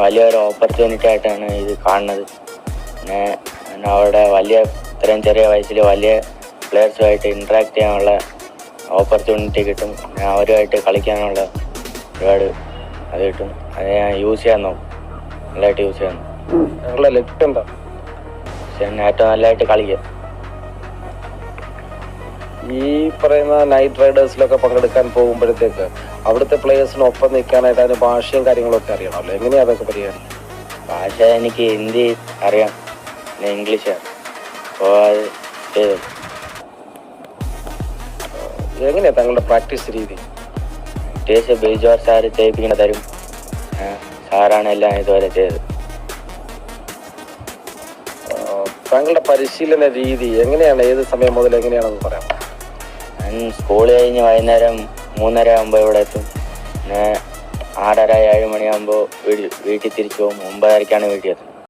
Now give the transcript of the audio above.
വലിയൊരു ഓപ്പർച്യൂണിറ്റി ആയിട്ടാണ് ഇത് കാണുന്നത്. പിന്നെ അവിടെ ഇത്രയും ചെറിയ വയസ്സിൽ വലിയ പ്ലെയേഴ്സുമായിട്ട് ഇൻട്രാക്ട് ചെയ്യാനുള്ള ഓപ്പർച്യൂണിറ്റി കിട്ടും. പിന്നെ അവരുമായിട്ട് കളിക്കാനുള്ള ഒരുപാട് അത് കിട്ടും. അത് ഞാൻ യൂസ് ചെയ്യാൻ നോക്കും, നല്ലതായിട്ട് യൂസ് ചെയ്യാൻ നോക്കും. ഞങ്ങളുടെ ലക്ഷ്യം എന്താ? ഏറ്റവും നല്ലതായിട്ട് കളിക്കുക. ഈ പറയുന്ന നൈറ്റ് റൈഡേഴ്സിലൊക്കെ പങ്കെടുക്കാൻ പോകുമ്പോഴത്തേക്ക് അവിടുത്തെ പ്ലേയേഴ്സിനൊപ്പം നിൽക്കാനായിട്ട് അതിന് ഭാഷയും കാര്യങ്ങളൊക്കെ അറിയണമല്ലോ. എങ്ങനെയാ അതൊക്കെ പരിഹാരം? ഭാഷ എനിക്ക് ഹിന്ദി അറിയാം, പിന്നെ ഇംഗ്ലീഷ് അറിയാം. അപ്പോൾ അത് ചെയ്തു. എങ്ങനെയാ താങ്കളുടെ പ്രാക്ടീസ് രീതി? പ്രാക്ടീസ് ബിജോർ സാറ് ചെയ്യിപ്പിക്കുന്ന തരും. സാറാണ് എല്ലാം ഇതുവരെ ചെയ്തത്. താങ്കളുടെ പരിശീലന രീതി എങ്ങനെയാണ്? ഏത് സമയം മുതൽ എങ്ങനെയാണെന്ന് പറയാം? ഞാൻ സ്കൂൾ കഴിഞ്ഞ് വൈകുന്നേരം 3:30 ആകുമ്പോൾ ഇവിടെ എത്തും. പിന്നെ 6:30 7 മണിയാകുമ്പോൾ വീട്ടിൽ തിരിച്ചു പോകും. 9:30ക്കാണ് വീട്ടിൽ എത്തുന്നത്.